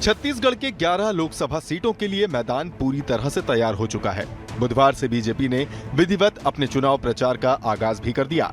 छत्तीसगढ़ के 11 लोकसभा सीटों के लिए मैदान पूरी तरह से तैयार हो चुका है। बुधवार से बीजेपी ने विधिवत अपने चुनाव प्रचार का आगाज भी कर दिया।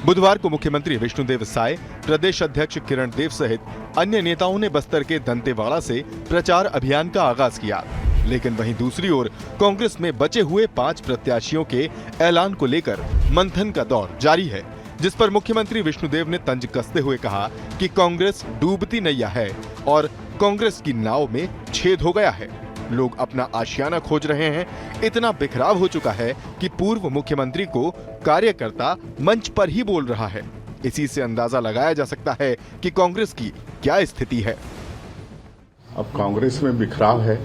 बुधवार को मुख्यमंत्री विष्णुदेव साय, प्रदेश अध्यक्ष किरण देव सहित अन्य नेताओं ने बस्तर के दंतेवाड़ा से प्रचार अभियान का आगाज किया। लेकिन वहीं दूसरी ओर कांग्रेस में बचे हुए 5 प्रत्याशियों के ऐलान को लेकर मंथन का दौर जारी है, जिस पर मुख्यमंत्री विष्णुदेव ने तंज कसते हुए कहा कि कांग्रेस डूबती नैया है और कांग्रेस की नाव में छेद हो गया है। लोग अपना आशियाना खोज रहे हैं। इतना बिखराव हो चुका है कि पूर्व मुख्यमंत्री को कार्यकर्ता मंच पर ही बोल रहा है। इसी से अंदाजा लगाया जा सकता है कि कांग्रेस की क्या स्थिति है। अब कांग्रेस में बिखराव है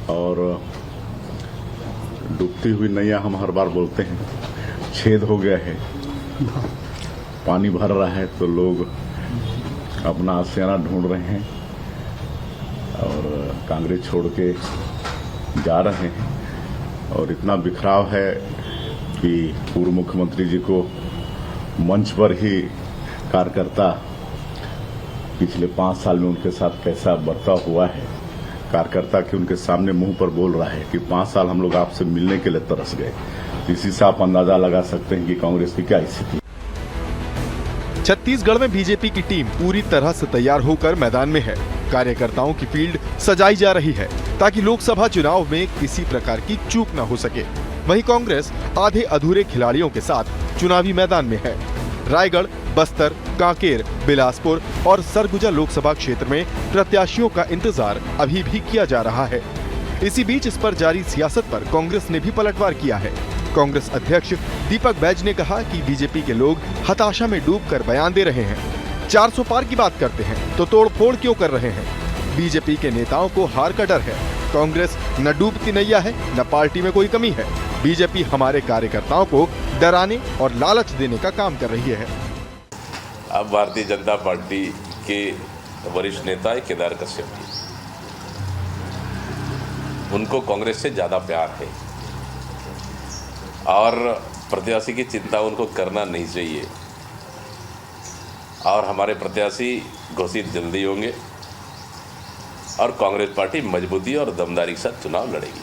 और डूबती हुई नैया हम हर बार बोलते हैं। छेद हो गया है, पानी भर रहा है तो लोग अपना आशियाना ढूंढ रहे हैं और कांग्रेस छोड़ के जा रहे हैं। और इतना बिखराव है कि पूर्व मुख्यमंत्री जी को मंच पर ही कार्यकर्ता पिछले 5 साल में उनके साथ कैसा बर्ताव हुआ है, कार्यकर्ता के उनके सामने मुंह पर बोल रहा है कि 5 साल हम लोग आपसे मिलने के लिए तरस गए। इसी से आप अंदाजा लगा सकते हैं कि कांग्रेस की क्या स्थिति। छत्तीसगढ़ में बीजेपी की टीम पूरी तरह से तैयार होकर मैदान में है। कार्यकर्ताओं की फील्ड सजाई जा रही है ताकि लोकसभा चुनाव में किसी प्रकार की चूक न हो सके। वहीं कांग्रेस आधे अधूरे खिलाड़ियों के साथ चुनावी मैदान में है। रायगढ़, बस्तर, कांकेर, बिलासपुर और सरगुजा लोकसभा क्षेत्र में प्रत्याशियों का इंतजार अभी भी किया जा रहा है। इसी बीच इस पर जारी सियासत पर कांग्रेस ने भी पलटवार किया है। कांग्रेस अध्यक्ष दीपक बैज ने कहा कि बीजेपी के लोग हताशा में डूबकर बयान दे रहे हैं। 400 पार की बात करते हैं तो तोड़फोड़ क्यों कर रहे हैं। बीजेपी के नेताओं को हार का डर है। कांग्रेस न डूबती नैया है, न पार्टी में कोई कमी है। बीजेपी हमारे कार्यकर्ताओं को डराने और लालच देने का काम कर रही है। अब भारतीय जनता पार्टी के वरिष्ठ नेता है केदार कश्यप जी, उनको कांग्रेस से ज्यादा प्यार है और प्रत्याशी की चिंता उनको करना नहीं चाहिए। और हमारे प्रत्याशी घोषित जल्दी होंगे और कांग्रेस पार्टी मजबूती और दमदारी के साथ चुनाव लड़ेगी।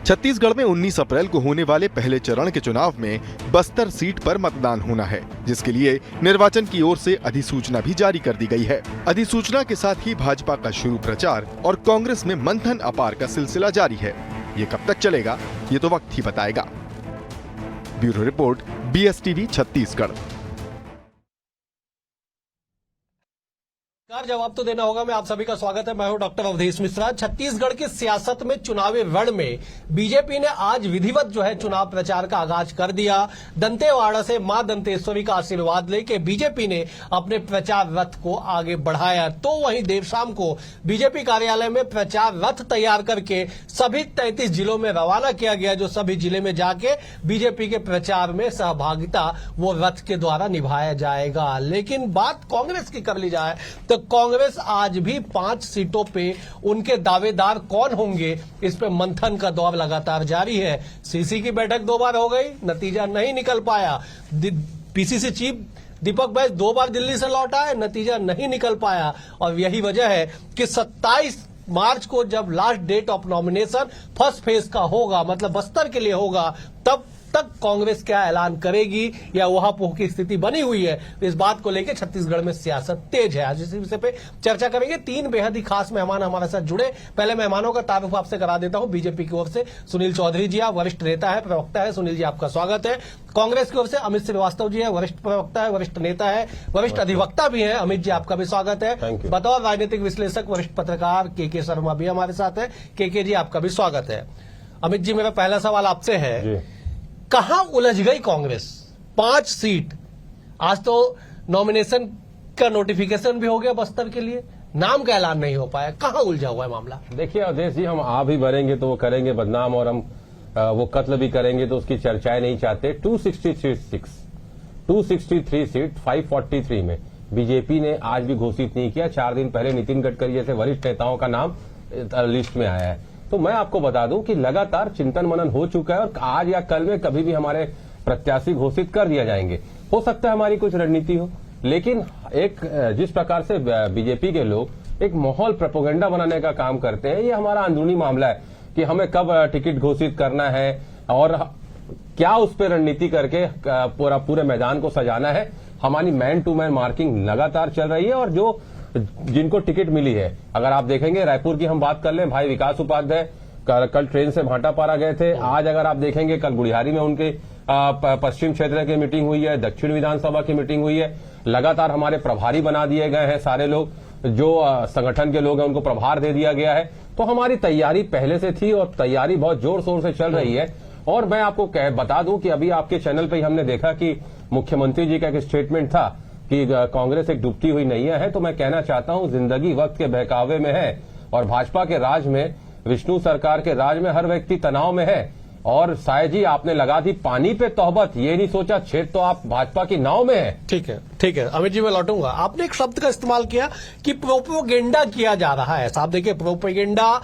छत्तीसगढ़ में 19 अप्रैल को होने वाले पहले चरण के चुनाव में बस्तर सीट पर मतदान होना है, जिसके लिए निर्वाचन की ओर से अधिसूचना भी जारी कर दी गई है। अधिसूचना के साथ ही भाजपा का शुरू प्रचार और कांग्रेस में मंथन अपार का सिलसिला जारी है। ये कब तक चलेगा, ये तो वक्त ही बताएगा। Bureau report, BSTV Chhattisgarh. जवाब तो देना होगा। मैं आप सभी का स्वागत है। मैं हूं डॉक्टर अवधेश मिश्रा। छत्तीसगढ़ की सियासत में चुनावी रण में बीजेपी ने आज विधिवत जो है चुनाव प्रचार का आगाज कर दिया। दंतेवाड़ा से मां दंतेश्वरी का आशीर्वाद लेके बीजेपी ने अपने प्रचार रथ को आगे बढ़ाया। तो वहीं देर शाम को बीजेपी कार्यालय में प्रचार रथ तैयार करके सभी 33 जिलों में रवाना किया गया, जो सभी जिले में जाके बीजेपी के प्रचार में सहभागिता वो रथ के द्वारा निभाया जाएगा। लेकिन बात कांग्रेस की कर ली जाए तो कांग्रेस आज भी 5 सीटों पे उनके दावेदार कौन होंगे, इस पे मंथन का दौर लगातार जारी है। सीसी की बैठक 2 बार हो गई, नतीजा नहीं निकल पाया। पीसीसी चीफ दीपक बैज 2 बार दिल्ली से लौटा है, नतीजा नहीं निकल पाया। और यही वजह है कि 27 मार्च को जब last date of nomination first phase का होगा, मतलब बस्तर के लिए होगा, तब तक कांग्रेस क्या ऐलान करेगी या वहां की स्थिति बनी हुई है, इस बात को लेकर छत्तीसगढ़ में सियासत तेज है। आज इसी विषय पे चर्चा करेंगे। 3 बेहद ही खास मेहमान हमारे साथ जुड़े। पहले मेहमानों का तारुफ आपसे करा देता हूं। बीजेपी की ओर से सुनील चौधरी जी, आप वरिष्ठ नेता है, प्रवक्ता है। सुनील जी, आपका स्वागत है। कांग्रेस की ओर से अमित श्रीवास्तव जी है, वरिष्ठ प्रवक्ता है, वरिष्ठ नेता है, वरिष्ठ अधिवक्ता भी है। अमित जी, आपका भी स्वागत है। बतौर राजनीतिक विश्लेषक वरिष्ठ पत्रकार के शर्मा भी हमारे साथ है। के जी, आपका भी स्वागत है। अमित जी, मेरा पहला सवाल आपसे है, कहां उलझ गई कांग्रेस? 5 सीट, आज तो नॉमिनेशन का नोटिफिकेशन भी हो गया बस्तर के लिए, नाम का ऐलान नहीं हो पाया। कहां उलझा हुआ है मामला? देखिए अवधेश जी, हम आ भी भरेंगे तो वो करेंगे बदनाम, और हम वो कत्ल भी करेंगे तो उसकी चर्चाएं नहीं चाहते। 263 सीट 543 में बीजेपी ने आज भी घोषित नहीं किया। 4 दिन पहले नितिन गडकरी जैसे वरिष्ठ नेताओं का नाम लिस्ट में आया है। तो मैं आपको बता दूं कि लगातार चिंतन मनन हो चुका है और आज या कल में कभी भी हमारे प्रत्याशी घोषित कर दिया जाएंगे। हो सकता है हमारी कुछ रणनीति हो, लेकिन एक जिस प्रकार से बीजेपी के लोग एक माहौल प्रोपेगेंडा बनाने का काम करते हैं, ये हमारा अंदरूनी मामला है कि हमें कब टिकट घोषित करना है और क्या उस पर रणनीति करके पूरे मैदान को सजाना है। हमारी मैन टू मैन मार्किंग लगातार चल रही है और जो जिनको टिकट मिली है, अगर आप देखेंगे रायपुर की हम बात कर लें, भाई विकास उपाध्याय कल ट्रेन से भाटापारा गए थे। आज अगर आप देखेंगे कल गुड़ियारी में उनके पश्चिम क्षेत्र की मीटिंग हुई है, दक्षिण विधानसभा की मीटिंग हुई है। लगातार हमारे प्रभारी बना दिए गए हैं, सारे लोग जो संगठन के लोग हैं उनको प्रभार दे दिया गया है। तो हमारी तैयारी पहले से थी और तैयारी बहुत जोर शोर से चल रही है। और मैं आपको बता दूं कि अभी आपके चैनल पे ही हमने देखा कि मुख्यमंत्री जी का एक स्टेटमेंट था कि कांग्रेस एक डूबती हुई नैया है। तो मैं कहना चाहता हूं, जिंदगी वक्त के बहकावे में है और भाजपा के राज में, विष्णु सरकार के राज में हर व्यक्ति तनाव में है। और साय जी आपने लगा दी पानी पे तोहबत, ये नहीं सोचा छेद तो आप भाजपा की नाव में है। ठीक है अमित जी, मैं लौटूंगा। आपने एक शब्द का इस्तेमाल किया कि प्रोपेगेंडा किया जा रहा है। साहब देखिए, प्रोपेगेंडा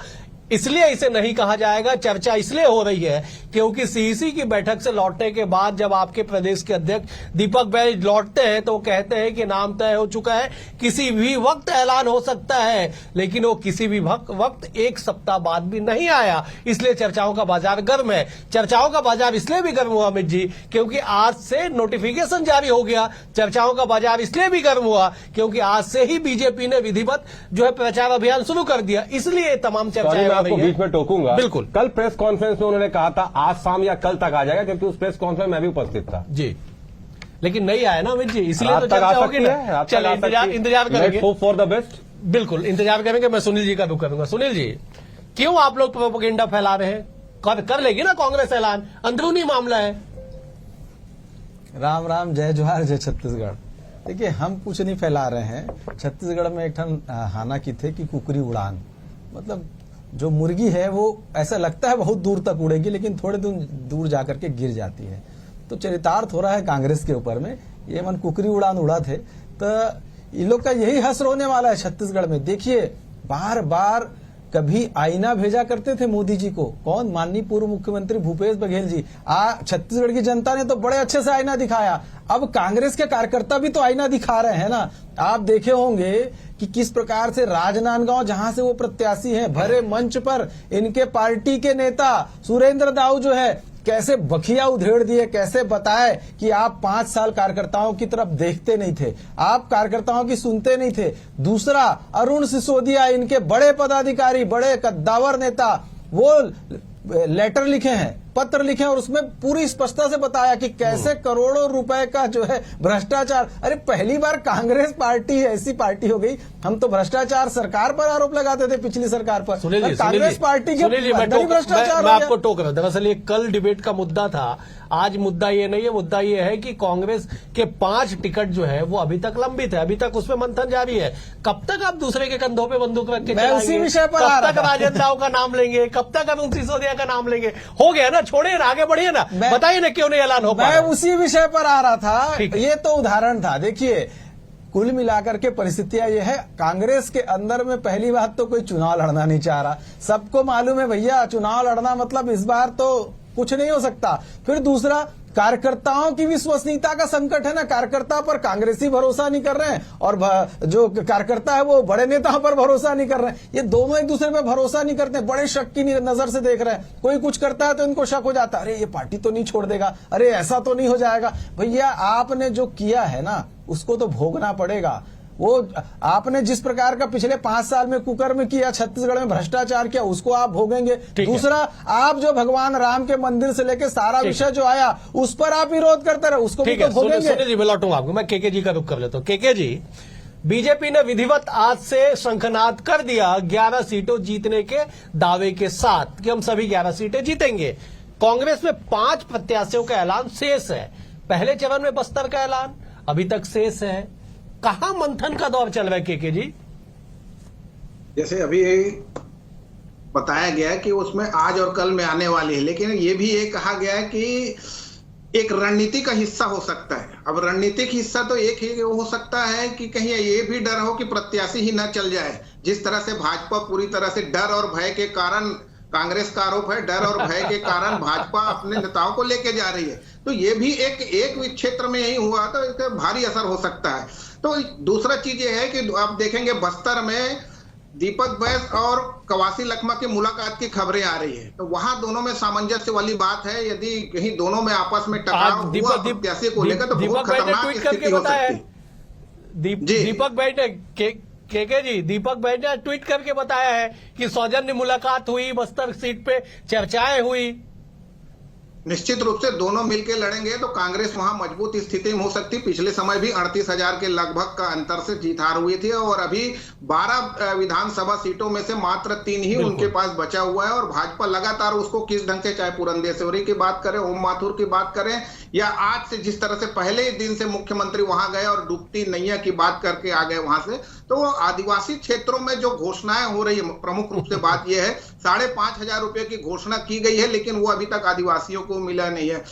इसलिए इसे नहीं कहा जाएगा, चर्चा इसलिए हो रही है क्योंकि सीईसी की बैठक से लौटने के बाद जब आपके प्रदेश के अध्यक्ष दीपक बैज लौटते हैं तो कहते हैं कि नाम तय हो चुका है, किसी भी वक्त ऐलान हो सकता है। लेकिन वो किसी भी वक्त एक सप्ताह बाद भी नहीं आया, इसलिए चर्चाओं का बाजार गर्म है। चर्चाओं का बाजार इसलिए भी गर्म हुआ अमित जी क्योंकि आज से नोटिफिकेशन जारी हो गया। चर्चाओं का बाजार इसलिए भी गर्म हुआ क्योंकि आज से ही बीजेपी ने विधिवत जो है प्रचार अभियान शुरू कर दिया, इसलिए तमाम चर्चाएं आपको बीच में टोकूंगा। बिल्कुल, कल प्रेस कॉन्फ्रेंस में उन्होंने कहा था आज शाम या कल तक आ जाएगा, क्योंकि उस प्रेस कॉन्फ्रेंस में मैं भी उपस्थित था जी। लेकिन नहीं आया ना अमित जी, इसलिए तो चर्चा होगी ना। चलिए इंतजार करेंगे, होप फॉर द बेस्ट। बिल्कुल इंतजार करेंगे। मैं सुनील जी का रुख करूंगा। सुनील जी, क्यों आप लोग प्रोपेगेंडा फैला रहे हैं? कर लेगी ना कांग्रेस ऐलान, अंदरूनी मामला है। राम राम, जय जोहार, जय छत्तीसगढ़। देखिए, हम कुछ नहीं फैला रहे हैं। छत्तीसगढ़ में एक ठन हाना की थे कि कुकरी उड़ान, मतलब जो मुर्गी है वो ऐसा लगता है बहुत दूर तक उड़ेगी लेकिन थोड़े दूर जाकर के गिर जाती है। तो चरितार्थ हो रहा है कांग्रेस के ऊपर में। ये मन कुकरी उड़ान उड़ा थे तो इन लोग का यही हश्र होने वाला है छत्तीसगढ़ में। देखिए, बार बार कभी आईना भेजा करते थे मोदी जी को, कौन? माननीय पूर्व मुख्यमंत्री भूपेश बघेल जी। छत्तीसगढ़ की जनता ने तो बड़े अच्छे से आईना दिखाया। अब कांग्रेस के कार्यकर्ता भी तो आईना दिखा रहे हैं ना। आप देखे होंगे कि किस प्रकार से राजनांदगांव, जहां से वो प्रत्याशी हैं, भरे मंच पर इनके पार्टी के नेता सुरेंद्र दाऊ जो है कैसे बखिया उधेड़ दिए, कैसे बताए कि आप 5 साल कार्यकर्ताओं की तरफ देखते नहीं थे, आप कार्यकर्ताओं की सुनते नहीं थे। दूसरा, अरुण सिसोदिया, इनके बड़े पदाधिकारी, बड़े कद्दावर नेता, वो लेटर लिखे हैं, पत्र लिखे और उसमें पूरी स्पष्टता से बताया कि कैसे करोड़ों रुपए का जो है भ्रष्टाचार। अरे पहली बार कांग्रेस पार्टी ऐसी पार्टी हो गई, हम तो भ्रष्टाचार सरकार पर आरोप लगाते थे, पिछली सरकार पर। कांग्रेस पार्टी के भ्रष्टाचार। मैं आपको टोक रहा हूं, दरअसल ये कल डिबेट का मुद्दा था, आज मुद्दा ये नहीं है। मुद्दा ये है कि कांग्रेस के 5 टिकट जो है वो अभी तक लंबित है, अभी तक उसमें मंथन जारी है। कब तक आप दूसरे के कंधों पे बंदूक रख के मैं उसी विषय पर कब तक राजन दाव का नाम लेंगे, कब तक अरुण सिसोदिया का नाम लेंगे? हो गया ना, छोड़िए ना, आगे बढ़िए ना, बताइए ना क्यों नहीं ऐलान हो पाया? मैं उसी विषय पर आ रहा था। ये तो उदाहरण था। देखिए, कुल मिलाकर के परिस्थितियां ये है, कांग्रेस के अंदर में पहली बात तो कोई चुनाव लड़ना नहीं चाह रहा। सबको मालूम है भैया, चुनाव लड़ना मतलब इस बार तो कुछ नहीं हो सकता। फिर दूसरा, कार्यकर्ताओं की विश्वसनीयता का संकट है ना। कार्यकर्ता पर कांग्रेसी भरोसा नहीं कर रहे हैं और जो कार्यकर्ता है वो बड़े नेताओं पर भरोसा नहीं कर रहे हैं। ये दोनों एक दूसरे पर भरोसा नहीं करते, बड़े शक की नजर से देख रहे हैं। कोई कुछ करता है तो इनको शक हो जाता है, अरे ये पार्टी तो नहीं छोड़ देगा, अरे ऐसा तो नहीं हो जाएगा। भैया, आपने जो किया है ना उसको तो भोगना पड़ेगा। वो आपने जिस प्रकार का पिछले 5 साल में कुकर में किया, छत्तीसगढ़ में भ्रष्टाचार किया, उसको आप भोगेंगे। दूसरा, आप जो भगवान राम के मंदिर से लेकर सारा विषय जो आया उस पर आप विरोध करते रहे, उसको भी तो भोगेंगे। सुनिए जी, मैं लौटूंगा आपको। मैं केके जी का रुख कर लेता हूं। केके जी, बीजेपी ने विधिवत आज से शंखनाद कर दिया 11 सीटों जीतने के दावे के साथ कि हम सभी 11 सीटें जीतेंगे। कांग्रेस में 5 प्रत्याशियों का ऐलान शेष है। पहले चरण में बस्तर का ऐलान अभी तक शेष है। कहां मंथन का दौर चल रहा है केके जी? जैसे अभी बताया गया कि उसमें आज और कल में आने वाली है, लेकिन ये भी ये कहा गया है कि एक रणनीति का हिस्सा हो सकता है। अब रणनीतिक हिस्सा तो एक ही हो सकता है कि कहीं ये भी डर हो कि प्रत्याशी ही न चल जाए। जिस तरह से भाजपा पूरी तरह से डर और भय के कारण, कांग्रेस का आरोप है, डर और भय के कारण भाजपा अपने नेताओं को लेके जा रही है, तो ये भी एक क्षेत्र में यही हुआ तो इसका भारी असर हो सकता है। तो दूसरा चीज ये है कि आप देखेंगे बस्तर में दीपक बैस और कवासी लखमा की मुलाकात की खबरें आ रही है, तो वहां दोनों में सामंजस्य वाली बात है। यदि कहीं दोनों में आपस में टकराव हुआ प्रत्याशी को लेकर तो बहुत खतरनाक स्थिति हो सकती है। दीपक बैठ ने केके जी, दीपक बैठ ने ट्वीट करके बताया है कि सौजन्य मुलाकात हुई, बस्तर सीट पे चर्चाएं हुई। निश्चित रूप से दोनों मिलकर लड़ेंगे तो कांग्रेस वहां मजबूत स्थिति में हो सकती। पिछले समय भी 38,000 के लगभग का अंतर से जीत हार हुई थी और अभी 12 विधानसभा सीटों में से मात्र 3 ही उनके पास बचा हुआ है। और भाजपा लगातार उसको किस ढंग से, चाहे पुरंदेश्वरी की बात करें, ओम माथुर की बात करें, या आज से जिस तरह से पहले ही दिन से मुख्यमंत्री वहां गए और डूबती नैया की बात करके आ गए वहां से, तो आदिवासी क्षेत्रों में जो घोषणाएं हो रही है, प्रमुख रूप से बात यह है 5,500 रुपए की घोषणा की गई है, लेकिन वो अभी तक आदिवासियों को मिला नहीं है।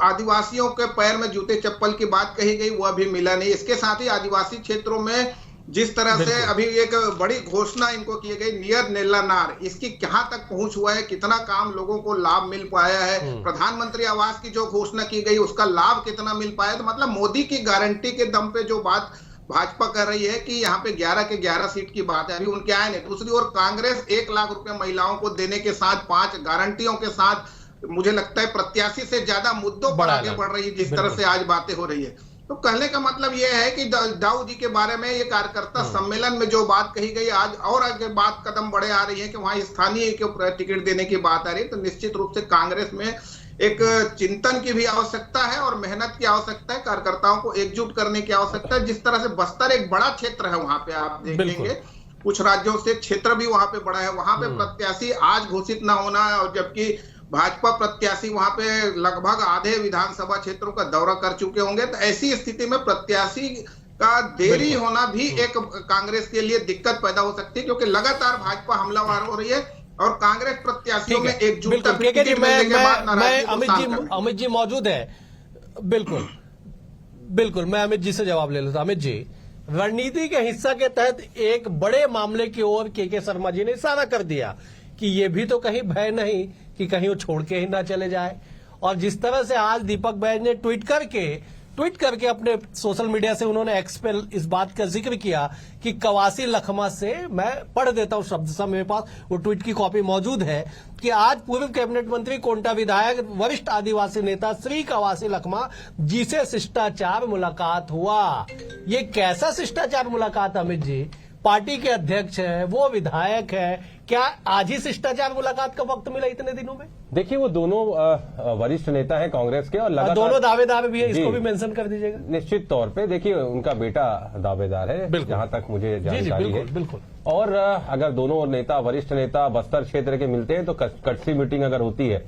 आदिवासियों के पैर में जूते चप्पल की बात कही गई, वो अभी मिला नहीं। इसके साथ ही आदिवासी क्षेत्रों में जिस तरह से अभी एक बड़ी घोषणा इनको की गई नियर नेला नार, इसकी कहां तक पहुंच हुआ है, कितना काम लोगों को लाभ मिल पाया है, प्रधानमंत्री आवास की जो घोषणा की गई उसका लाभ कितना मिल पाया, तो मतलब मोदी की गारंटी के दम पे जो बात भाजपा कर रही है कि यहाँ पे 11 के 11 सीट की बात है, अभी उनके आए नहीं। दूसरी ओर कांग्रेस 1 लाख रुपए महिलाओं को देने के साथ 5 गारंटियों के साथ मुझे लगता है प्रत्याशी से ज्यादा मुद्दों पर आगे बढ़ रही है, जिस तरह से आज बातें हो रही है। तो कहने का मतलब यह है कि दाऊ जी के बारे में ये कार्यकर्ता सम्मेलन में जो बात कही गई, आज और आगे बात कदम बढ़े आ रही है कि वहां स्थानीय के टिकट देने की बात आ रही है। तो निश्चित रूप से कांग्रेस में एक चिंतन की भी आवश्यकता है और मेहनत की आवश्यकता है, कार्यकर्ताओं को एकजुट करने की आवश्यकता है। जिस तरह से बस्तर एक बड़ा क्षेत्र है, वहां पे आप देखेंगे कुछ राज्यों से क्षेत्र भी वहां पे बड़ा है, वहां पे प्रत्याशी आज घोषित ना होना, और जबकि भाजपा प्रत्याशी वहां पे लगभग आधे विधानसभा क्षेत्रों का दौरा कर चुके होंगे। तो ऐसी स्थिति में प्रत्याशी का देरी होना भी एक कांग्रेस के लिए दिक्कत पैदा हो सकती है, क्योंकि लगातार भाजपा हमलावर हो रही है और कांग्रेस प्रत्याशियों में एकजुटता अमित जी मौजूद है। बिल्कुल मैं अमित जी से जवाब ले लेता। अमित जी, रणनीति के हिस्सा के तहत एक बड़े मामले की ओर के शर्मा जी ने इशारा कर दिया कि ये भी तो कहीं भय नहीं कि कहीं वो छोड़ के ही ना चले जाए। और जिस तरह से आज दीपक बैज ने ट्वीट करके अपने सोशल मीडिया से उन्होंने एक्स पे इस बात का जिक्र किया कि कवासी लखमा से, मैं पढ़ देता हूं शब्द सा, मेरे पास वो ट्वीट की कॉपी मौजूद है कि आज पूर्व कैबिनेट मंत्री कोंटा विधायक वरिष्ठ आदिवासी नेता श्री कवासी लखमा जी से शिष्टाचार मुलाकात हुआ। ये कैसा शिष्टाचार मुलाकात अमित जी? पार्टी के अध्यक्ष है, वो विधायक है, क्या आज ही शिष्टाचार मुलाकात का वक्त मिला इतने दिनों में? देखिए, वो दोनों वरिष्ठ नेता हैं कांग्रेस के और लगातार दोनों दावेदार भी है, इसको भी मेंशन कर दीजिएगा। निश्चित तौर पे देखिए, उनका बेटा दावेदार है जहां तक मुझे जानकारी है। बिल्कुल। और अगर दोनों नेता, वरिष्ठ नेता बस्तर क्षेत्र के मिलते हैं तो कटसी मीटिंग अगर होती है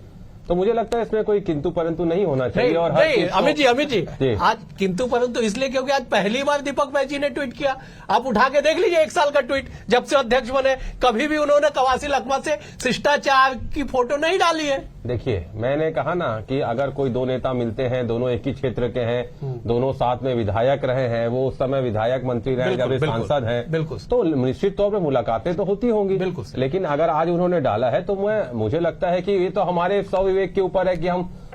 तो मुझे लगता है इसमें कोई किंतु परंतु नहीं होना चाहिए। और अमित जी आज किंतु परंतु इसलिए क्योंकि आज पहली बार दीपक बैज जी ने ट्वीट किया। आप उठा के देख लीजिए 1 साल का ट्वीट, जब से अध्यक्ष बने कभी भी उन्होंने कवासी लखमा से शिष्टाचार की फोटो नहीं डाली है। देखिए, मैंने कहा ना कि अगर कोई 2 नेता मिलते हैं, दोनों एक ही क्षेत्र के हैं, दोनों साथ में विधायक रहे हैं, वो उस समय विधायक मंत्री रहे, जब सांसद हैं, तो निश्चित तौर पर मुलाकातें तो होती होंगी। लेकिन अगर आज उन्होंने डाला है तो मुझे लगता है कि ये तो हमारे स्वविवेक के ऊपर है कि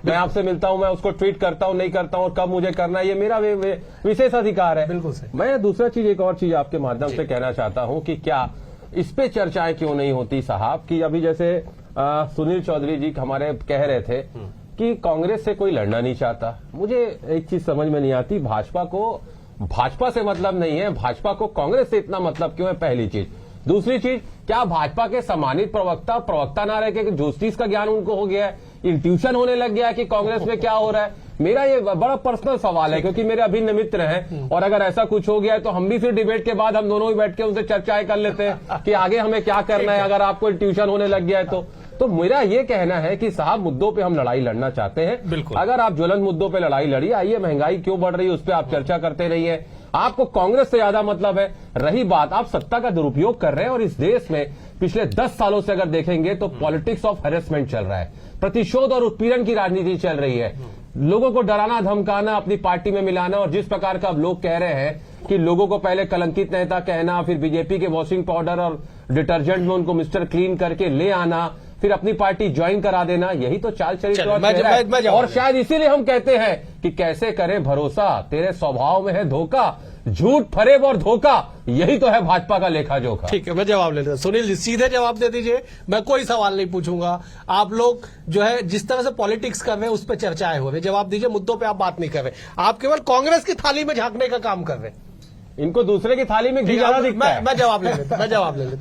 मैं आपसे मिलता हूं, मैं उसको ट्वीट करता हूं, नहीं करता हूं, और कब मुझे करना है, ये मेरा विशेष अधिकार है। बिल्कुल सही। मैं दूसरा चीज, एक और चीज आपके माध्यम से कहना चाहता हूं कि क्या इस पे चर्चाएं क्यों नहीं होती साहब, कि अभी जैसे सुनील चौधरी जी हमारे कह रहे थे कि कांग्रेस से कोई लड़ना नहीं चाहता। मुझे एक चीज समझ में नहीं आती, भाजपा से मतलब नहीं है, भाजपा को कांग्रेस से इतना मतलब क्यों है, पहली चीज। दूसरी चीज, क्या भाजपा के सम्मानित प्रवक्ता ना रह के ज्योतिष का ज्ञान उनको हो गया है, इंट्यूशन होने लग गया है कि कांग्रेस में क्या हो रहा है? मेरा ये बड़ा पर्सनल सवाल है, क्योंकि मेरे अभिन्न मित्र हैं, और अगर ऐसा कुछ हो गया है तो हम भी फिर डिबेट के बाद हम दोनों ही बैठ के उनसे चर्चाएं कर लेते हैं कि आगे हमें क्या करना है, अगर आपको इंट्यूशन होने लग गया है तो मेरा ये कहना है कि साहब, मुद्दों पे हम लड़ाई लड़ना चाहते हैं। अगर आप ज्वलंत मुद्दों पे लड़ाई लड़िए, आइए, महंगाई क्यों बढ़ रही है उस पर आप चर्चा करते रहिए, आपको कांग्रेस से ज्यादा मतलब है। रही बात, आप सत्ता का दुरुपयोग कर रहे हैं, और इस देश में पिछले 10 सालों से अगर देखेंगे तो पॉलिटिक्स ऑफ हैरेसमेंट चल रहा है, प्रतिशोध और उत्पीड़न की राजनीति चल रही है, लोगों को डराना धमकाना, अपनी पार्टी में मिलाना, और जिस प्रकार का अब लोग कह रहे हैं कि लोगों को पहले कलंकित नेता कहना, फिर बीजेपी के वॉशिंग पाउडर और डिटर्जेंट में उनको मिस्टर क्लीन करके ले आना, फिर अपनी पार्टी ज्वाइन करा देना, यही तो चाल चरित्र। और शायद इसीलिए हम कहते हैं कि कैसे करें भरोसा, तेरे स्वभाव में है धोखा, झूठ, फरेब और धोखा, यही तो है भाजपा का लेखा जोखा। ठीक है, मैं जवाब ले लेता हूं। सुनील जी सीधे जवाब दे दीजिए, मैं कोई सवाल नहीं पूछूंगा। आप लोग जो है जिस तरह से पॉलिटिक्स कर रहे हैं उस पर चर्चाएं हो रही, जवाब दीजिए, मुद्दों पे आप बात नहीं कर रहे, आप केवल कांग्रेस की थाली में झांकने का काम कर रहे हैं। इनको दूसरे की थाली में घी ज्यादा दिखता है। मैं जवाब ले लेता,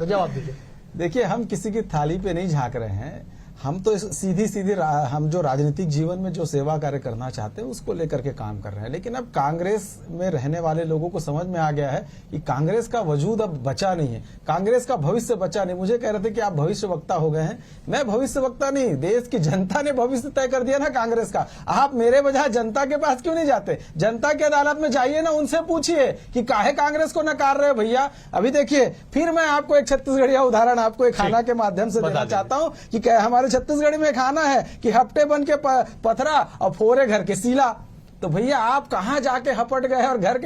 जवाब दीजिए। देखिए, हम किसी की थाली पे नहीं झांक रहे हैं, हम तो सीधी हम जो राजनीतिक जीवन में जो सेवा कार्य करना चाहते हैं उसको लेकर के काम कर रहे हैं। लेकिन अब कांग्रेस में रहने वाले लोगों को समझ में आ गया है कि कांग्रेस का वजूद अब बचा नहीं है, कांग्रेस का भविष्य बचा नहीं। मुझे कह रहे थे कि आप भविष्य वक्ता हो गए हैं, मैं भविष्य वक्ता नहीं, देश की जनता ने भविष्य तय कर दिया ना कांग्रेस का। आप मेरे बजाय जनता के पास क्यों नहीं जाते? जनता की अदालत में जाइए ना, उनसे पूछिए कि काहे कांग्रेस को नकार रहे भैया। अभी देखिए, फिर मैं आपको एक छत्तीसगढ़िया उदाहरण आपको एक खाना के माध्यम से देना चाहता हूं कि हमारे छत्तीसगढ़ में खाना है कि हफ्ते बन के पथरा और फोरे घर के सीला। तो भैया आप कहां जाके हपट गए और घर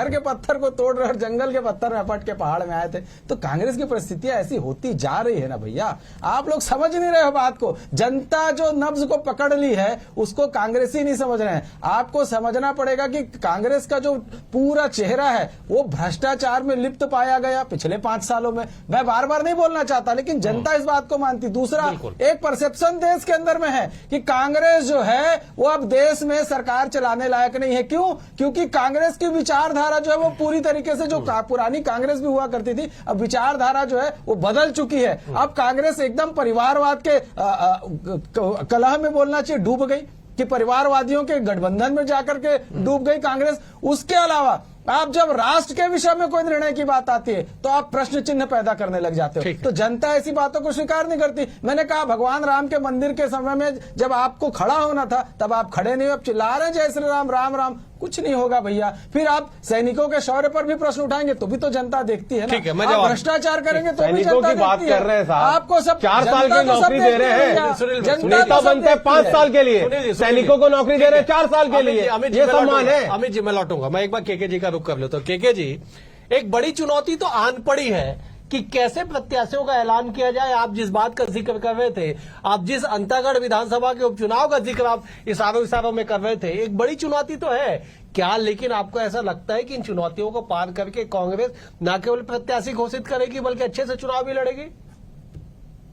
के पत्थर को तोड़ रहे और जंगल के पत्थर में हपट के पहाड़ में आए थे। तो कांग्रेस की परिस्थितियां ऐसी होती जा रही है ना भैया, आप लोग समझ नहीं रहे हो बात को। जनता जो नब्ज को पकड़ ली है उसको कांग्रेसी नहीं समझ रहे हैं। आपको समझना पड़ेगा कि कांग्रेस का जो पूरा चेहरा है वो भ्रष्टाचार में लिप्त पाया गया पिछले 5 सालों में। मैं बार बार नहीं बोलना चाहता, लेकिन जनता इस बात को मानती। दूसरा, एक परसेप्शन देश के अंदर में है कि कांग्रेस जो है वो अब देश में सरकार चलाने लायक नहीं है। क्यों? क्योंकि कांग्रेस की विचारधारा जो है वो पूरी तरीके से, जो पुरानी कांग्रेस भी हुआ करती थी, अब विचारधारा जो है वो बदल चुकी है। अब कांग्रेस एकदम परिवारवाद के कलह में बोलना चाहिए डूब गई, कि परिवारवादियों के गठबंधन में जाकर के डूब गई कांग्रेस। उसके अलावा आप जब राष्ट्र के विषय में कोई निर्णय की बात आती है तो आप प्रश्न चिन्ह पैदा करने लग जाते हो। तो जनता ऐसी बातों को स्वीकार नहीं करती। मैंने कहा भगवान राम के मंदिर के समय में जब आपको खड़ा होना था तब आप खड़े नहीं, अब चिल्ला रहे हैं जय श्री राम राम राम। कुछ नहीं होगा भैया। फिर आप सैनिकों के शौर्य पर भी प्रश्न उठाएंगे तो भी तो जनता देखती है ना। ठीक है, मैं आप भ्रष्टाचार करेंगे तो भी सैनिकों जनता की बात देखती है। कर रहे हैं साहब, आपको सब 4 साल की नौकरी दे रहे हैं, नेता बनते हैं 5 साल के लिए, सैनिकों को नौकरी दे रहे हैं 4 साल के लिए, ये सम्मान है। अमित जी मैं लौटूंगा, मैं एक बार केके जी का रुख कर लेता हूं। केके जी, एक बड़ी चुनौती तो आन पड़ी है कि कैसे प्रत्याशियों का ऐलान किया जाए। आप जिस बात का जिक्र कर रहे थे, आप जिस अंतागढ़ विधानसभा के उपचुनाव का जिक्र आप इशारों में कर रहे थे, एक बड़ी चुनौती तो है क्या? लेकिन आपको ऐसा लगता है कि इन चुनौतियों को पार करके कांग्रेस न केवल प्रत्याशी घोषित करेगी बल्कि अच्छे से चुनाव भी लड़ेगी?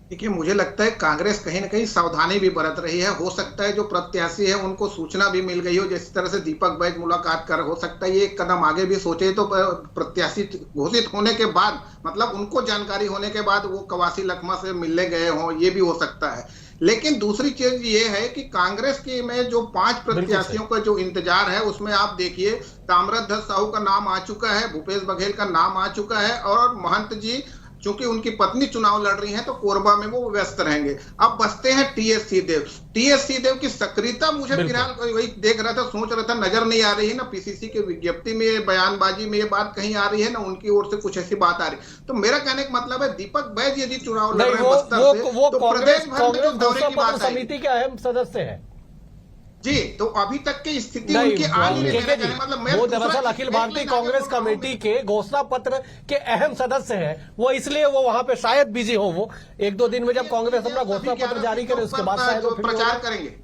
देखिए, मुझे लगता है कांग्रेस कहीं ना कहीं सावधानी भी बरत रही है। हो सकता है जो प्रत्याशी है उनको सूचना भी मिल गई हो, जिस तरह से दीपक बैज मुलाकात कर, हो सकता है ये एक कदम आगे भी सोचे तो प्रत्याशी घोषित होने के बाद, मतलब उनको जानकारी होने के बाद वो कवासी लखमा से मिलने गए हों, ये भी हो सकता है। लेकिन दूसरी चीज ये है कि कांग्रेस की में जो 5 प्रत्याशियों का जो इंतजार है उसमें आप देखिए ताम्रध्वज साहू का नाम आ चुका है, भूपेश बघेल का नाम आ चुका है, और महंत जी चूंकि उनकी पत्नी चुनाव लड़ रही हैं तो कोरबा में वो व्यस्त रहेंगे। अब बचते हैं टीएस सिंहदेव। टीएस सिंहदेव की सक्रियता मुझे फिलहाल वही देख रहा था, सोच रहा था, नजर नहीं आ रही है ना। पीसीसी की विज्ञप्ति में, बयानबाजी में ये बात कहीं आ रही है ना, उनकी ओर से कुछ ऐसी बात आ रही। तो मेरा कहने का मतलब है दीपक बैज यदि चुनाव लड़ रहे हैं बस्तर से तो प्रदेश भर में जो दौरे की बात आई, समिति के अहम सदस्य है जी, तो अभी तक की स्थिति उनकी आ नहीं रही। मतलब वो दरअसल अखिल भारतीय कांग्रेस कमेटी के घोषणा पत्र के अहम सदस्य हैं, वो इसलिए वो वहां पे शायद बिजी हो। वो 1-2 दिन में जब कांग्रेस अपना घोषणा पत्र जारी करे उसके बाद शायद प्रचार करेंगे।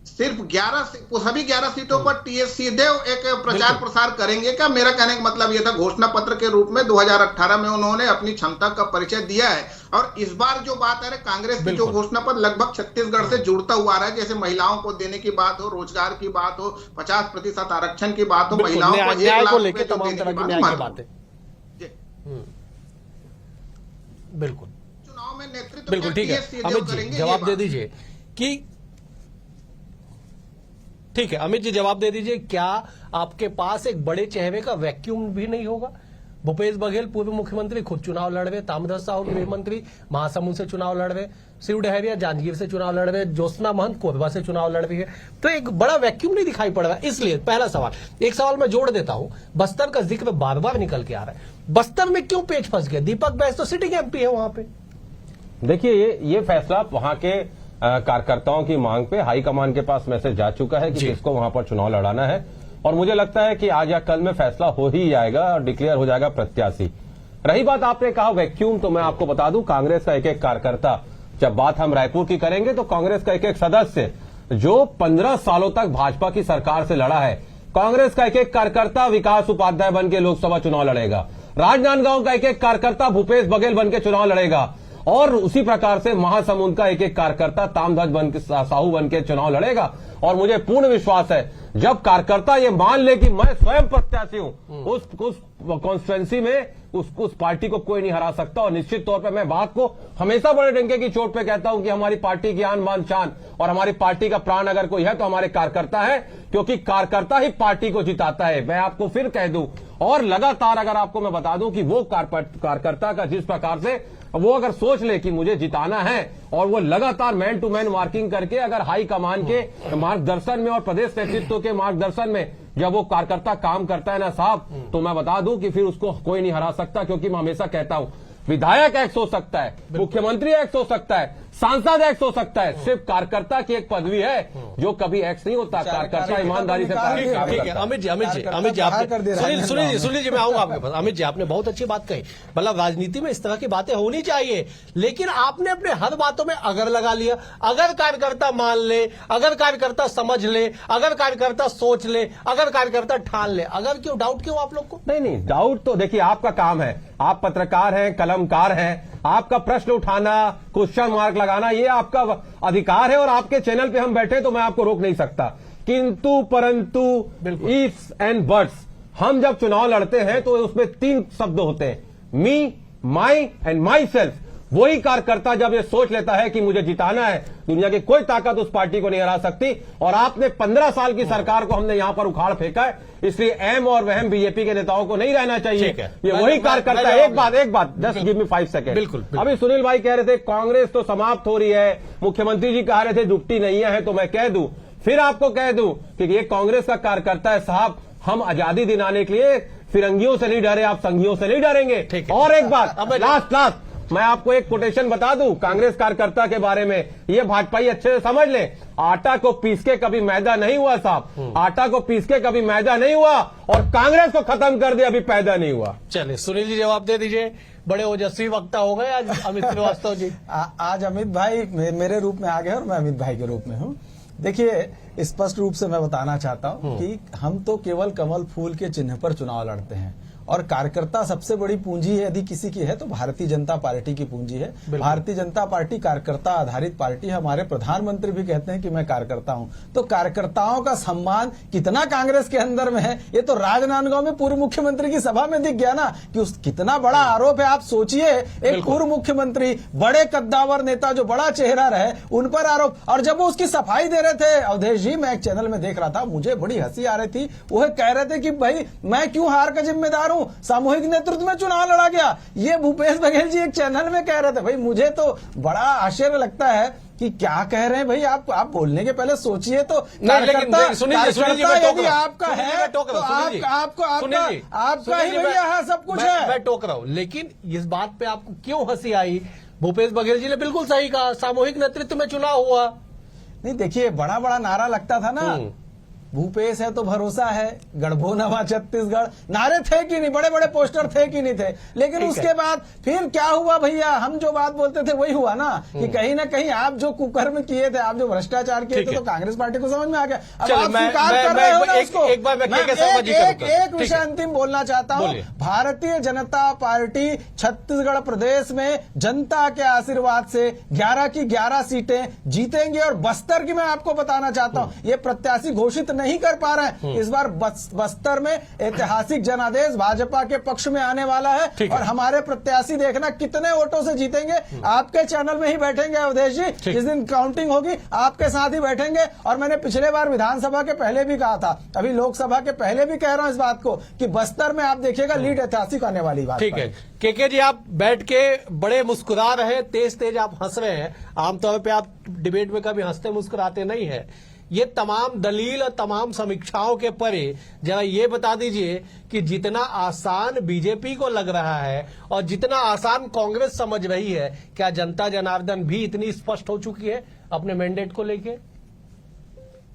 सिर्फ 11 सीटों पर टीएस सिंहदेव एक प्रचार प्रसार करेंगे क्या? मेरा कहने का मतलब यह था, घोषणा पत्र के रूप में 2018 में उन्होंने अपनी क्षमता का परिचय दिया है। और इस बार जो बात है कांग्रेस की जो घोषणा पत्र लगभग छत्तीसगढ़ से जुड़ता हुआ रहा है, जैसे महिलाओं को देने की बात हो, रोजगार की बात हो, 50% आरक्षण की बात हो, महिलाओं को 1 लाख रुपए तमाम तरह की न्याय की बातें। बिल्कुल चुनाव में नेतृत्व बिल्कुल ठीक है। अमित जी जवाब दे दीजिए कि ठीक है, अमित जी जवाब दे दीजिए, क्या आपके पास एक बड़े चेहरे का वैक्यूम भी नहीं होगा? भूपेश बघेल पूर्व मुख्यमंत्री खुद चुनाव लड़ रहे, ताम्रध्वज साहू गृह मंत्री महासमुंद से चुनाव लड़ रहे, शिव डहरिया जांजगीर से चुनाव लड़ रहे, ज्योत्सना महंत कोरबा से चुनाव लड़ रही है। तो एक बड़ा वैक्यूम नहीं दिखाई पड़ रहा। इसलिए पहला सवाल, एक सवाल मैं जोड़ देता हूं, बस्तर का जिक्र बार बार निकल के आ रहा है, बस्तर में क्यों पेच फंस गया? दीपक बैज तो सिटिंग एमपी है वहां पे। देखिए ये फैसला वहां के कार्यकर्ताओं की मांग पे हाईकमान के पास मैसेज जा चुका है कि किसको वहां पर चुनाव लड़ाना है, और मुझे लगता है कि आज या कल में फैसला हो ही जाएगा और डिक्लेयर हो जाएगा प्रत्याशी। रही बात आपने कहा वैक्यूम, तो मैं आपको बता दूं कांग्रेस का एक कार्यकर्ता, जब बात हम रायपुर की करेंगे तो कांग्रेस का एक सदस्य जो 15 सालों तक भाजपा की सरकार से लड़ा है, कांग्रेस का एक एक कार्यकर्ता विकास उपाध्याय बन के लोकसभा चुनाव लड़ेगा, राजनांदगांव का एक एक कार्यकर्ता भूपेश बघेल बन के चुनाव लड़ेगा, और उसी प्रकार से महासमुंद का एक एक कार्यकर्ता तामध्वज बन के साहू बन के चुनाव लड़ेगा। और मुझे पूर्ण विश्वास है जब कार्यकर्ता ये मान ले कि मैं स्वयं प्रत्याशी हूं, उस कॉन्स्टिट्यूएंसी में उस पार्टी को कोई नहीं हरा सकता। और निश्चित तौर पे मैं बात को हमेशा बड़े डंके की चोट पे कहता हूं कि हमारी पार्टी की आन बान शान और हमारी पार्टी का प्राण अगर कोई है तो हमारे कार्यकर्ता है, क्योंकि कार्यकर्ता ही पार्टी को जिताता है। मैं आपको फिर कह दूं और लगातार अगर आपको मैं बता दूं कि वो कार्यकर्ता का जिस प्रकार से वो अगर सोच ले कि मुझे जिताना है और वो लगातार मैन टू मैन मार्किंग करके अगर हाई कमान के मार्गदर्शन में और प्रदेश नेतृत्व के मार्गदर्शन में जब वो कार्यकर्ता काम करता है ना साहब, तो मैं बता दूं कि फिर उसको कोई नहीं हरा सकता। क्योंकि मैं हमेशा कहता हूं विधायक एक्स हो सकता है, मुख्यमंत्री एक्स हो सकता है, सांसद एक्स हो सकता है, सिर्फ कार्यकर्ता की एक पदवी है जो कभी एक्स नहीं होता। कार्यकर्ता ईमानदारी से काम करता है। ठीक है अमित जी आपने सुनील जी मैं आऊंगा आपके पास। अमित जी आपने बहुत अच्छी बात कही, मतलब राजनीति में इस तरह की बातें होनी चाहिए, लेकिन आपने अपने हर बातों में अगर लगा लिया। अगर कार्यकर्ता मान ले, अगर कार्यकर्ता समझ ले, अगर कार्यकर्ता सोच ले, अगर कार्यकर्ता ठान ले, अगर क्यों डाउट क्यों आप लोग को? नहीं डाउट तो देखिए आपका काम है, आप पत्रकार हैं, कलमकार हैं, आपका प्रश्न उठाना, क्वेश्चन मार्क लगाना ये आपका अधिकार है और आपके चैनल पे हम बैठे तो मैं आपको रोक नहीं सकता। किंतु परंतु इफ्स एंड बट्स, हम जब चुनाव लड़ते हैं तो उसमें 3 शब्द होते हैं, मी, माई एंड माई सेल्फ। वही कार्यकर्ता जब ये सोच लेता है कि मुझे जिताना है, दुनिया की कोई ताकत उस पार्टी को नहीं हरा सकती। और आपने 15 साल की सरकार को हमने यहां पर उखाड़ फेंका है, इसलिए एम और वहम बीजेपी के नेताओं को नहीं रहना चाहिए। ये वही कार्यकर्ता। एक बात जस्ट गिव मी 5 सेकेंड। बिल्कुल। अभी सुनील भाई कह रहे थे कांग्रेस तो समाप्त हो रही है, मुख्यमंत्री जी कह रहे थे दुपट्टी नहीं है, तो मैं कह दूं, फिर आपको कह दूं कि ये कांग्रेस का कार्यकर्ता है साहब, हम आजादी दिलाने के लिए फिरंगियों से नहीं डरे, आप संघियों से नहीं डरेंगे। और एक बात लास्ट मैं आपको एक कोटेशन बता दूं कांग्रेस कार्यकर्ता के बारे में, ये भाजपाई अच्छे से समझ ले, आटा को पीस के कभी मैदा नहीं हुआ साहब, आटा को पीस के कभी मैदा नहीं हुआ और कांग्रेस को खत्म कर दे अभी पैदा नहीं हुआ। चलिए सुनील जी जवाब दे दीजिए, बड़े ओजस्वी वक्ता हो गए आज अमित श्रीवास्तव जी। आज अमित भाई मेरे रूप में आ गए और मैं अमित भाई के रूप में हूँ। देखिए स्पष्ट रूप से मैं बताना चाहता हूँ कि हम तो केवल कमल फूल के चिन्ह पर चुनाव लड़ते हैं और कार्यकर्ता सबसे बड़ी पूंजी है, यदि किसी की है तो भारतीय जनता पार्टी की पूंजी है। भारतीय जनता पार्टी कार्यकर्ता आधारित पार्टी है। हमारे प्रधानमंत्री भी कहते हैं कि मैं कार्यकर्ता हूं। तो कार्यकर्ताओं का सम्मान कितना कांग्रेस के अंदर में है, ये तो राजनांदगांव में पूर्व मुख्यमंत्री की सभा में दिख गया ना कि उस कितना बड़ा आरोप है। आप सोचिए एक पूर्व मुख्यमंत्री, बड़े कद्दावर नेता जो बड़ा चेहरा रहे, उन पर आरोप। और जब वो उसकी सफाई दे रहे थे अवधेश जी, मैं एक चैनल में देख रहा था, मुझे बड़ी हंसी आ रही थी। वो कह रहे थे कि भाई मैं क्यों हार का जिम्मेदार हूं, सामूहिक नेतृत्व में चुनाव लड़ा गया। ये भूपेश बघेल जी एक चैनल में कह रहे थे। भाई मुझे तो बड़ा आश्चर्य लगता है कि क्या कह रहे हैं भाई। आप बोलने के पहले सोचिए तो। कार्यकर्ता यदि आपका है तो आपका ही भैया है, सब कुछ है। मैं टोक रहा हूं, लेकिन इस बात पे आपको क्यों हंसी आई? भूपेश बघेल जी ने बिल्कुल सही कहा, सामूहिक नेतृत्व में चुनाव हुआ। नहीं देखिए बड़ा बड़ा नारा लगता था ना, भूपेश है तो भरोसा है, गढ़बो नवा छत्तीसगढ़, नारे थे कि नहीं, बड़े बड़े पोस्टर थे कि नहीं थे। लेकिन उसके बाद फिर क्या हुआ भैया, हम जो बात बोलते थे वही हुआ ना कि कहीं ना कहीं आप जो कुकर्म किए थे, आप जो भ्रष्टाचार किए थे, तो कांग्रेस पार्टी को समझ में आ गया। अब आप स्वीकार कर रहे हो ना उसको। एक विषय अंतिम बोलना चाहता हूँ। भारतीय जनता पार्टी छत्तीसगढ़ प्रदेश में जनता के आशीर्वाद से 11 की 11 सीटें जीतेंगे। और बस्तर की मैं आपको बताना चाहता हूँ, ये प्रत्याशी घोषित नहीं कर पा रहे हैं। इस बार बस्तर में ऐतिहासिक जनादेश भाजपा के पक्ष में आने वाला है और हमारे प्रत्याशी देखना कितने वोटों से जीतेंगे। आपके चैनल में ही बैठेंगे अवधेश जी, जिस दिन काउंटिंग होगी आपके साथ ही बैठेंगे। और मैंने पिछले बार विधानसभा के पहले भी कहा था, अभी लोकसभा के पहले भी कह रहा हूं इस बात को कि बस्तर में आप देखिएगा लीड ऐतिहासिक आने वाली बात। ठीक है केके जी, आप बैठ के बड़े मुस्कुरा रहे, तेज आप हंस रहे हैं। आमतौर पे आप डिबेट में कभी हंसते मुस्कुराते नहीं है। ये तमाम दलील और तमाम समीक्षाओं के परे जरा ये बता दीजिए कि जितना आसान बीजेपी को लग रहा है और जितना आसान कांग्रेस समझ रही है, क्या जनता जनार्दन भी इतनी स्पष्ट हो चुकी है अपने मैंडेट को लेके?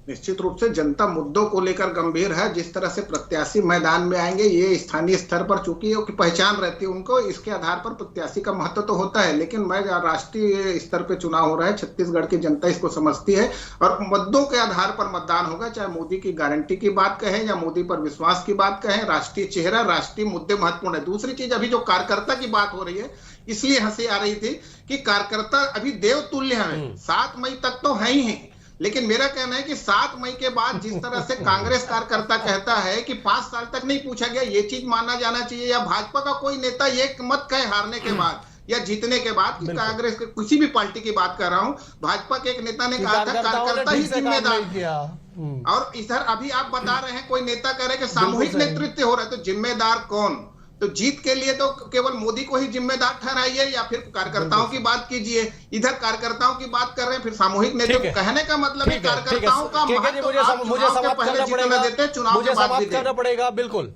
निश्चित रूप से जनता मुद्दों को लेकर गंभीर है। जिस तरह से प्रत्याशी मैदान में आएंगे, ये स्थानीय स्तर पर चूंकि की पहचान रहती है उनको, इसके आधार पर प्रत्याशी का महत्व तो होता है। लेकिन मैं राष्ट्रीय स्तर पे चुनाव हो रहा है, छत्तीसगढ़ की जनता इसको समझती है और मुद्दों के आधार पर मतदान होगा। चाहे मोदी की गारंटी की बात कहें या मोदी पर विश्वास की बात कहें, राष्ट्रीय चेहरा, राष्ट्रीय मुद्दे महत्वपूर्ण है। दूसरी चीज, अभी जो कार्यकर्ता की बात हो रही है, इसलिए हंसी आ रही थी कि कार्यकर्ता अभी देवतुल्य है। 7 मई तक तो है ही है, लेकिन मेरा कहना है कि 7 मई के बाद जिस तरह से कांग्रेस कार्यकर्ता कहता है कि 5 साल तक नहीं पूछा गया, ये चीज मानना जाना चाहिए। या भाजपा का कोई नेता ये मत कहे हारने के बाद या जीतने के बाद कि कांग्रेस के किसी भी पार्टी की बात कर रहा हूं, भाजपा के एक नेता ने कहा था कार्यकर्ता ही जिम्मेदार। और इधर अभी आप बता रहे हैं, कोई नेता कह रहे हैं कि सामूहिक नेतृत्व हो रहा है, तो जिम्मेदार कौन? तो जीत के लिए तो केवल मोदी को ही जिम्मेदार ठहराइए या फिर कार्यकर्ताओं की बात कीजिए। इधर कार्यकर्ताओं की बात कर रहे हैं, फिर सामूहिक नेतृत्व कहने का मतलब है कार्यकर्ताओं का महत्व मुझे समाप्त करना पड़ेगा, मुझे समाप्त करना पड़ेगा, बिल्कुल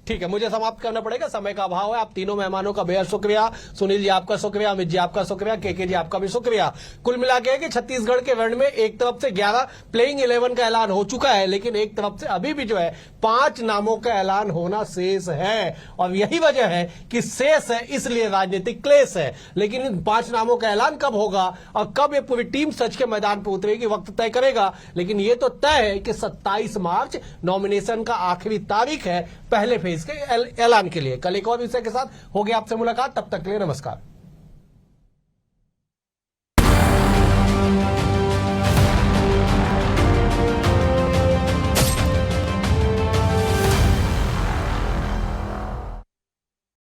ठीक है, मुझे समाप्त करना पड़ेगा, समय का अभाव है। आप तीनों मेहमानों का बेहद शुक्रिया। सुनील जी आपका शुक्रिया, अमित जी आपका शुक्रिया, के जी आपका भी शुक्रिया। कुल मिला के कि छत्तीसगढ़ के रण में एक तरफ से 11 प्लेइंग 11 का ऐलान हो चुका है, लेकिन एक तरफ से अभी भी जो है 5 नामों का ऐलान होना शेष है। और यही वजह है कि शेष है, इसलिए राजनीतिक क्लेश है। लेकिन इन 5 नामों का ऐलान कब होगा और कब ये पूरी टीम सच के मैदान पर उतरेगी, वक्त तय करेगा। लेकिन ये तो तय है कि 27 मार्च नॉमिनेशन का आखिरी तारीख है पहले फेज के ऐलान के लिए। कल एक और विषय के साथ होगी आपसे मुलाकात, तब तक के लिए नमस्कार।